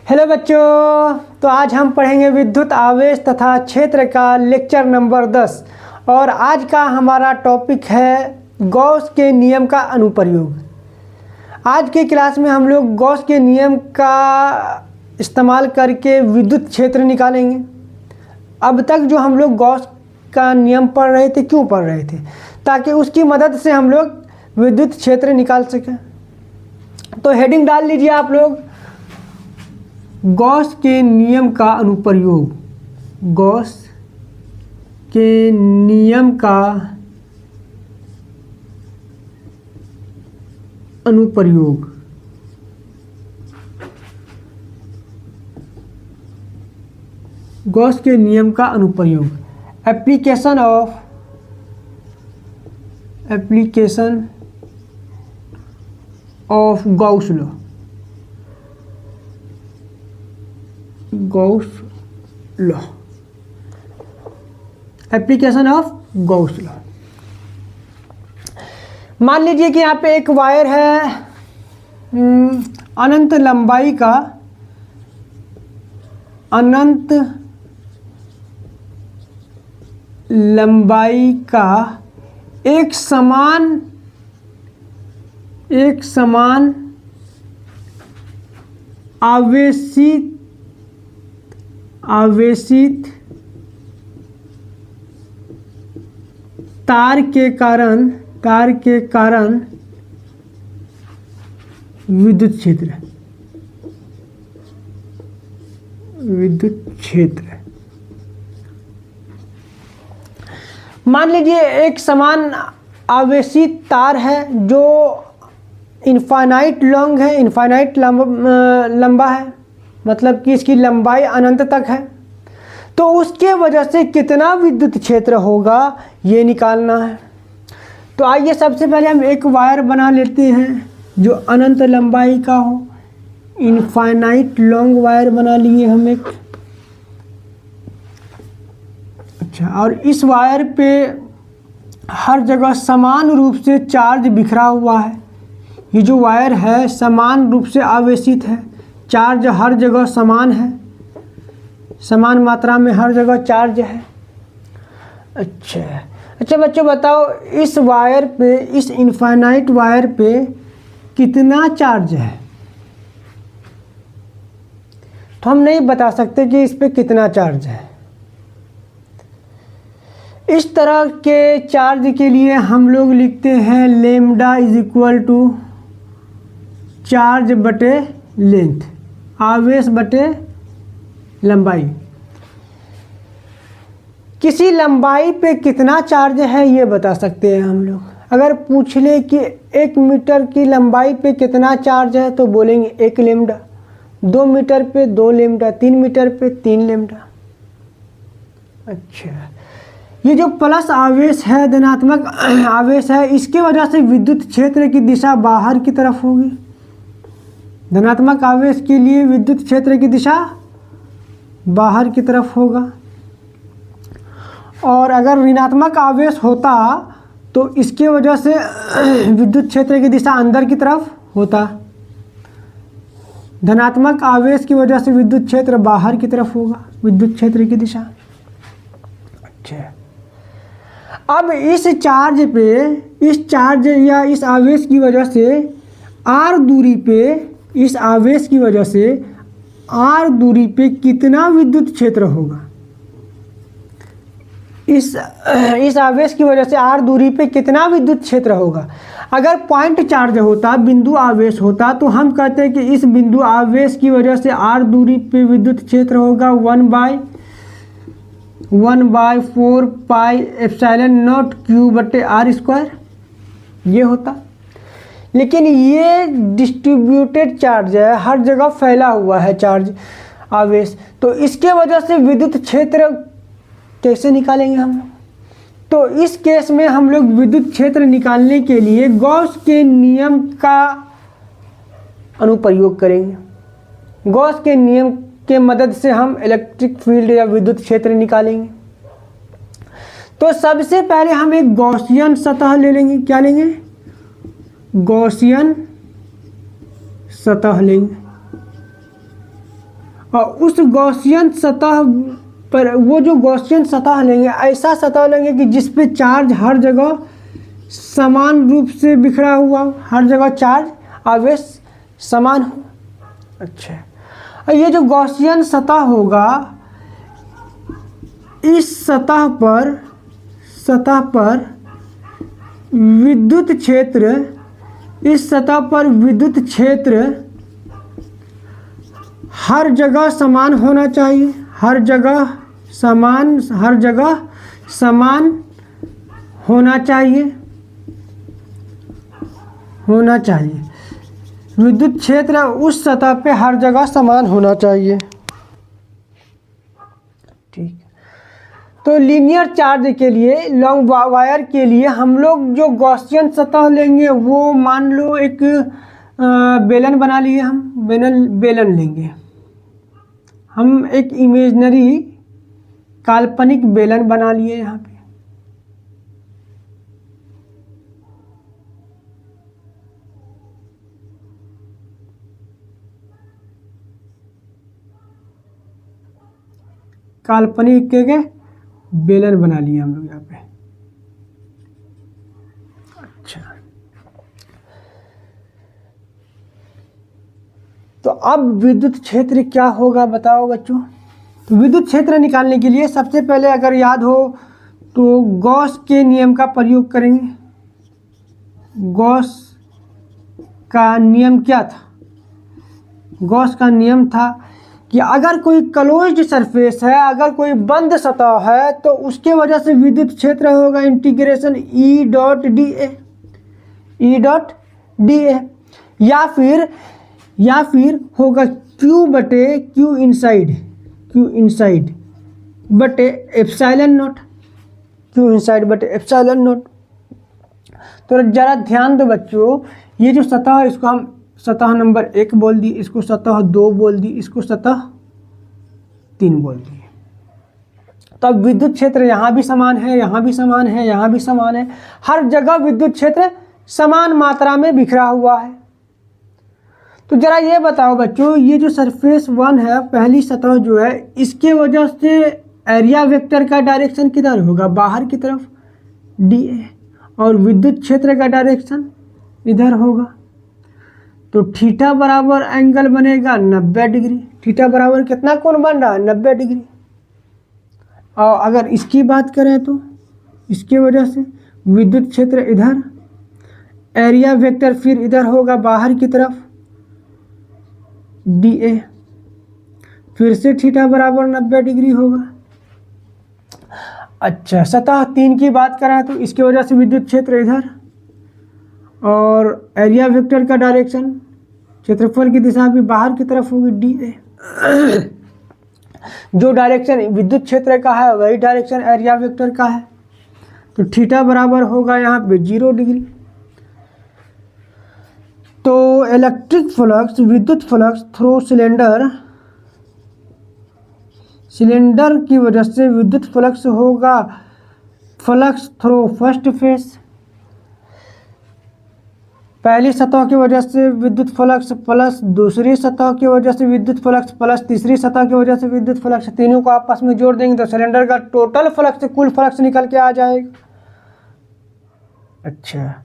Hello बच्चों, तो आज हम पढ़ेंगे विद्युत आवेश तथा क्षेत्र का लेक्चर नंबर 10 और आज का हमारा टॉपिक है गॉस के नियम का अनुप्रयोग। आज के क्लास में हम लोग गॉस के नियम का इस्तेमाल करके विद्युत क्षेत्र निकालेंगे। अब तक जो हम लोग गॉस का नियम पढ़ रहे थे, क्यों पढ़ रहे थे? ताकि उसकी मदद से हम लोग विद्युत क्षेत्र निकाल सकें। तो हेडिंग डाल लीजिए आप लोग, गॉस के नियम का अनुप्रयोग। गॉस के नियम का अनुप्रयोग। गॉस के नियम का अनुप्रयोग। Application of Gauss law. Gauss law, application of Gauss law. मान लीजिए कि यहाँ पे एक वायर है अनंत लंबाई का, अनंत लंबाई का एक समान आवेशित तार के कारण विद्युत क्षेत्र। मान लीजिए एक समान आवेशित तार है जो इनफाइनाइट लॉन्ग है, इनफाइनाइट लंबा है, मतलब कि इसकी लंबाई अनंत तक है। तो उसके वजह से कितना विद्युत क्षेत्र होगा ये निकालना है। तो आइए सबसे पहले हम एक वायर बना लेते हैं जो अनंत लंबाई का हो। इनफाइनाइट लॉन्ग वायर बना लिए हम एक। अच्छा, और इस वायर पे हर जगह समान रूप से चार्ज बिखरा हुआ है। ये जो वायर है समान रूप से आवेशित है, चार्ज हर जगह समान है, समान मात्रा में हर जगह चार्ज है। अच्छा बच्चों बताओ, इस वायर पे, इस इनफाइनाइट वायर पे कितना चार्ज है? तो हम नहीं बता सकते कि इस पे कितना चार्ज है। इस तरह के चार्ज के लिए हम लोग लिखते हैं lambda is equal to charge बटे लेंथ, आवेश बटे लंबाई। किसी लंबाई पे कितना चार्ज है ये बता सकते हैं हम लोग। अगर पूछ ले कि 1 मीटर की लंबाई पे कितना चार्ज है तो बोलेंगे 1 लेम्डा, 2 मीटर पे 2 लेम्डा, 3 मीटर पे 3 लेम्डा। अच्छा, ये जो प्लस आवेश है, धनात्मक आवेश है, इसके वजह से विद्युत क्षेत्र की दिशा बाहर की तरफ होगी। धनात्मक आवेश के लिए विद्युत क्षेत्र की दिशा बाहर की तरफ होगा, और अगर ऋणात्मक आवेश होता तो इसके वजह से विद्युत क्षेत्र की दिशा अंदर की तरफ होता। धनात्मक आवेश की वजह से विद्युत क्षेत्र बाहर की तरफ होगा, विद्युत क्षेत्र की दिशा। अच्छा, अब इस चार्ज पे, इस चार्ज या इस आवेश की वजह से r दूरी पे, इस आवेश की वजह से r दूरी पे कितना विद्युत क्षेत्र होगा? इस आवेश की वजह से r दूरी पे कितना विद्युत क्षेत्र होगा? अगर पॉइंट चार्ज होता, बिंदु आवेश होता, तो हम कहते हैं कि इस बिंदु आवेश की वजह से r दूरी पे विद्युत क्षेत्र होगा 1/4 पाई एप्सिलॉन नॉट q बटे r स्क्वायर, ये होता। लेकिन ये डिस्ट्रीब्यूटेड चार्ज है, हर जगह फैला हुआ है चार्ज, आवेश। तो इसके वजह से विद्युत क्षेत्र कैसे निकालेंगे हम लोग? तो इस केस में हम लोग विद्युत क्षेत्र निकालने के लिए गॉस के नियम का अनुप्रयोग करेंगे। गॉस के नियम के मदद से हम इलेक्ट्रिक फील्ड या विद्युत क्षेत्र निकालेंगे। तो सबसे पहले हम एक गॉसियन सतह ले लेंगे। क्या लेंगे? गॉसियन सतह लेंगे। और उस गॉसियन सतह पर वो जो गॉसियन सतह लेंगे, ऐसा सतह लेंगे कि जिस पे चार्ज हर जगह समान रूप से बिखरा हुआ हो, हर जगह चार्ज आवेश समान हो। अच्छा, और ये जो गॉसियन सतह होगा, इस सतह पर विद्युत क्षेत्र, इस सतह पर विद्युत क्षेत्र हर जगह समान होना चाहिए, हर जगह समान होना चाहिए। विद्युत क्षेत्र उस सतह पे हर जगह समान होना चाहिए। ठीक, तो लीनियर चार्ज के लिए, लॉन्ग वायर के लिए हम लोग जो गॉसियन सतह लेंगे वो मान लो एक बेलन बना लिए, हम बेलन लेंगे, हम एक इमेजिनरी काल्पनिक बेलन बना लिए यहाँ पे। काल्पनिक के बेलन बना लिए हम लोग यहाँ पे। अच्छा, तो अब विद्युत क्षेत्र क्या होगा बताओ बच्चों। तो विद्युत क्षेत्र निकालने के लिए सबसे पहले अगर याद हो तो गॉस के नियम का प्रयोग करेंगे। गॉस का नियम क्या था? गॉस का नियम था कि अगर कोई क्लोज्ड सरफेस है, अगर कोई बंद सतह है, तो उसके वजह से विद्युत क्षेत्र होगा integration E dot D A, या फिर होगा Q बटे Q इनसाइड बटे एप्सिलॉन नॉट, Q इनसाइड बटे एप्सिलॉन नॉट। तो जरा ध्यान दो बच्चों, ये जो सतह है इसको हम सतह नंबर 1 बोल दी, इसको सतह 2 बोल दी, इसको सतह 3 बोल दी। तब विद्युत क्षेत्र यहाँ भी समान है, यहाँ भी समान है, यहाँ भी समान है, हर जगह विद्युत क्षेत्र समान मात्रा में बिखरा हुआ है। तो जरा ये बताओ बच्चों, ये जो सरफेस 1 है, पहली सतह जो है, इसके वजह से एरिया वेक्टर का डायरेक्शन किधर होगा? बाहर की तरफ DA, और विद्युत क्षेत्र का डायरेक्शन इधर होगा। तो थीटा बराबर एंगल बनेगा 90 डिग्री। थीटा बराबर कितना कोण बन रहा है? 90 डिग्री। और अगर इसकी बात करें तो इसके वजह से विद्युत क्षेत्र इधर, एरिया वेक्टर फिर इधर होगा बाहर की तरफ DA, फिर से थीटा बराबर 90 डिग्री होगा। अच्छा, सतह 3 की बात करें तो इसकी वजह से विद्युत क्षेत्र इधर, और एरिया वेक्टर का डायरेक्शन, क्षेत्रफल की दिशा भी बाहर की तरफ होगी DA। जो डायरेक्शन विद्युत क्षेत्र का है वही डायरेक्शन एरिया वेक्टर का है। तो थीटा बराबर होगा यहाँ पे 0 डिग्री। तो इलेक्ट्रिक फ्लक्स, विद्युत फ्लक्स थ्रू सिलेंडर की वजह से विद्युत फ्लक्स होगा फ्लक्स थ्रू फर्स्ट फेस। पहली सतह की वजह से विद्युत फ्लक्स प्लस दूसरी सतह की वजह से विद्युत फ्लक्स प्लस तीसरी सतह की वजह से विद्युत फ्लक्स, तीनों को आपस में जोड़ देंगे तो सिलेंडर का टोटल फ्लक्स, कुल फ्लक्स निकल के आ जाएगा। अच्छा,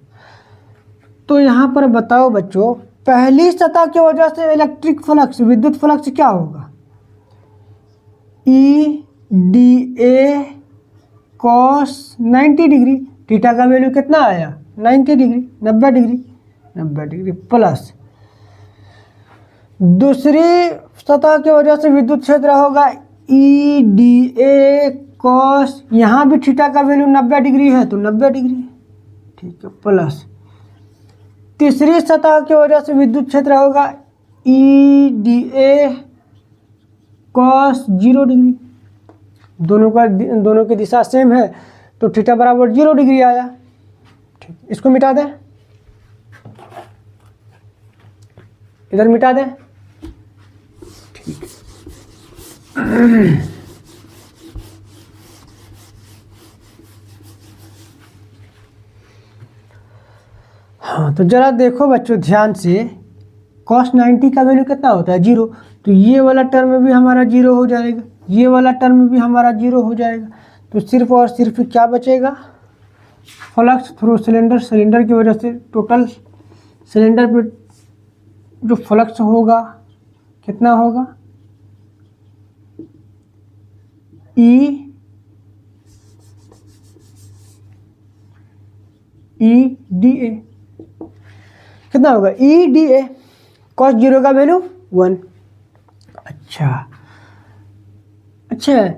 तो यहाँ पर बताओ बच्चों, पहली सतह की वजह से इलेक्ट्रिक फ्लक्स, विद्युत फ्लक्स क्या होगा? EDA cos 90 degree. थीटा का वैल्यू कितना आया? 90 डिग्री, 90 डिग्री प्लस दूसरी सतह की वजह से विद्युत क्षेत्र होगा EDA cos, यहाँ भी थीटा का वैल्यू 90 डिग्री है तो 90 डिग्री, ठीक है, प्लस तीसरी सतह की वजह से विद्युत क्षेत्र होगा EDA cos 0 डिग्री। दोनों की दिशा सेम है तो थीटा बराबर 0 डिग्री आया। ठीक, इसको मिटा दें, इधर मिटा दें। ठीक, हाँ, तो जरा देखो बच्चों ध्यान से, cos 90 का वैल्यू कितना होता है 0, तो ये वाला टर्म भी हमारा 0 हो जाएगा, ये वाला टर्म भी हमारा 0 हो जाएगा। तो सिर्फ और सिर्फ क्या बचेगा, फ्लक्स थ्रू सिलेंडर, सिलेंडर की वजह से टोटल सिलेंडर पे जो फ्लक्स होगा कितना होगा, ई डी ए कितना होगा, ई डी ए कॉस 0 का वैल्यू 1। अच्छा,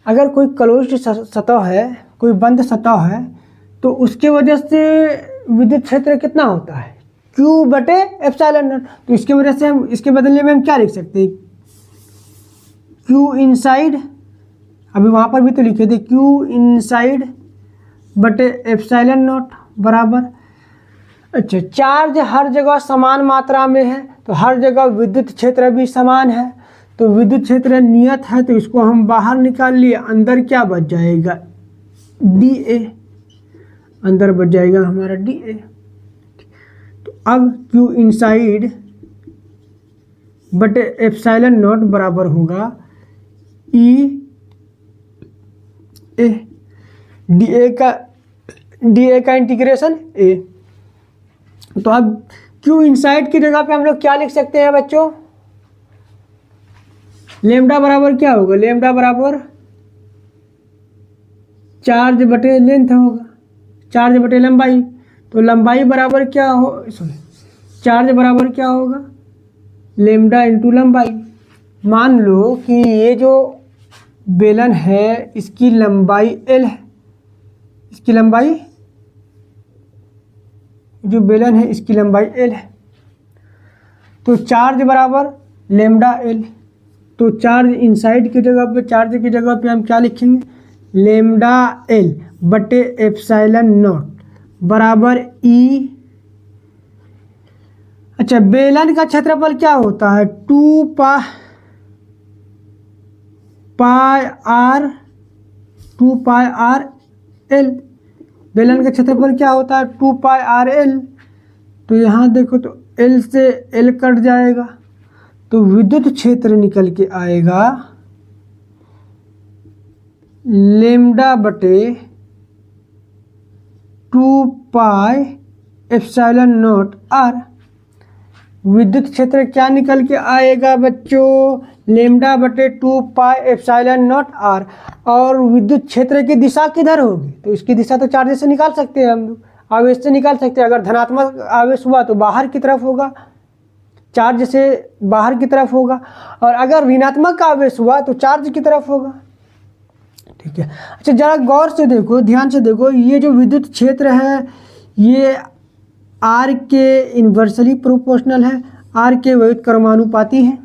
अगर कोई क्लोज्ड सतह है, कोई बंद सतह है, तो उसके वजह से विद्युत क्षेत्र कितना होता है, Q बटे एप्सिलॉन नॉट। तो इसके वजह से हम इसके बदले में हम क्या लिख सकते हैं, Q इनसाइड, अभी वहाँ पर भी तो लिखे थे, Q इनसाइड बटे एप्सिलॉन नॉट बराबर। अच्छा, चार्ज हर जगह समान मात्रा में है, तो हर जगह विद्युत क्षेत्र भी समान है, तो विद्युत क्षेत्र नियत है, तो इसको हम बाहर निकाल लिए, अंदर क्या बच जाएगा, डी ए, अंदर बच जाएगा हमारा डी ए। तो अब Q इनसाइड बटे एप्सिलॉन नॉट बराबर होगा ई ए, डी ए का इंटीग्रेशन ए। तो अब Q इनसाइड की जगह पे हम लोग क्या लिख सकते हैं बच्चों, लेमडा बराबर क्या होगा, लेमडा बराबर चार्ज बटे लेंथ होगा, चार्ज बटे लंबाई। तो लंबाई बराबर क्या हो, सॉरी, चार्ज बराबर क्या होगा, लेमडा इंटू लंबाई। मान लो कि ये जो बेलन है इसकी लंबाई L है, इसकी लंबाई, जो बेलन है इसकी लंबाई L है, तो चार्ज बराबर लेमडा L। तो चार्ज इनसाइड की जगह पे, चार्ज की जगह पे हम क्या लिखेंगे, लेमडा L बटे एप्सिलॉन नॉट बराबर E। अच्छा, बेलन का क्षेत्रफल क्या होता है, 2 पाई आर एल। बेलन का क्षेत्रफल क्या होता है, 2 पाई आर एल। तो यहाँ देखो, तो L से L कट जाएगा, तो विद्युत क्षेत्र निकल के आएगा लेमडा बटे 2 पाई एप्सिलॉन नॉट आर। विद्युत क्षेत्र क्या निकल के आएगा बच्चों, लेमडा बटे 2 पाई एप्सिलॉन नॉट आर। और विद्युत क्षेत्र की दिशा किधर होगी, तो इसकी दिशा तो चार्ज से निकाल सकते हैं हम लोग, आवेश से निकाल सकते हैं। अगर धनात्मक आवेश हुआ तो बाहर की तरफ होगा, चार्ज से बाहर की तरफ होगा, और अगर ऋणात्मक आवेश हुआ तो चार्ज की तरफ होगा। ठीक है, अच्छा जरा गौर से देखो, ध्यान से देखो, ये जो विद्युत क्षेत्र है ये आर के इन्वर्सली प्रोपोर्शनल है, आर के व्युत्क्रमानुपाती है।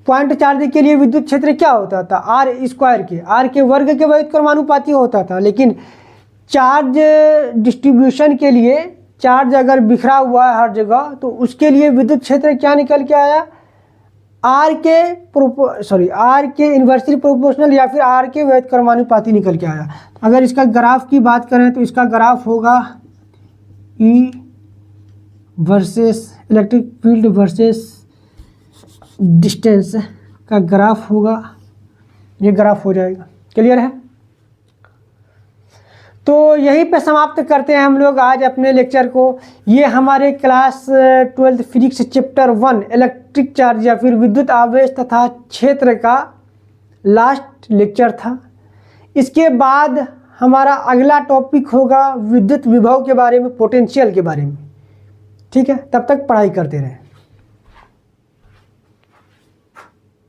पॉइंट चार्ज के लिए विद्युत क्षेत्र क्या होता था, आर स्क्वायर के, आर के वर्ग के व्युत्क्रमानुपाती होता था। लेकिन चार्ज डिस्ट्रीब्यूशन के लिए, चार्ज अगर बिखरा हुआ है हर जगह, तो उसके लिए विद्युत क्षेत्र क्या निकल के आया, आर के इन्वर्सली प्रोपोर्शनल या फिर आर के व्युत्क्रमानुपाती निकल के आया। अगर इसका ग्राफ की बात करें तो इसका ग्राफ होगा E versus electric field versus distance का ग्राफ होगा, ये ग्राफ हो जाएगा। क्लियर है? तो यहीं पे समाप्त करते हैं हम लोग आज अपने लेक्चर को। ये हमारे class 12 physics chapter 1 electric charge या फिर विद्युत आवेश तथा क्षेत्र का लास्ट लेक्चर था। इसके बाद हमारा अगला टॉपिक होगा विद्युत विभव के बारे में, पोटेंशियल के बारे में। ठीक है, तब तक पढ़ाई करते रहें।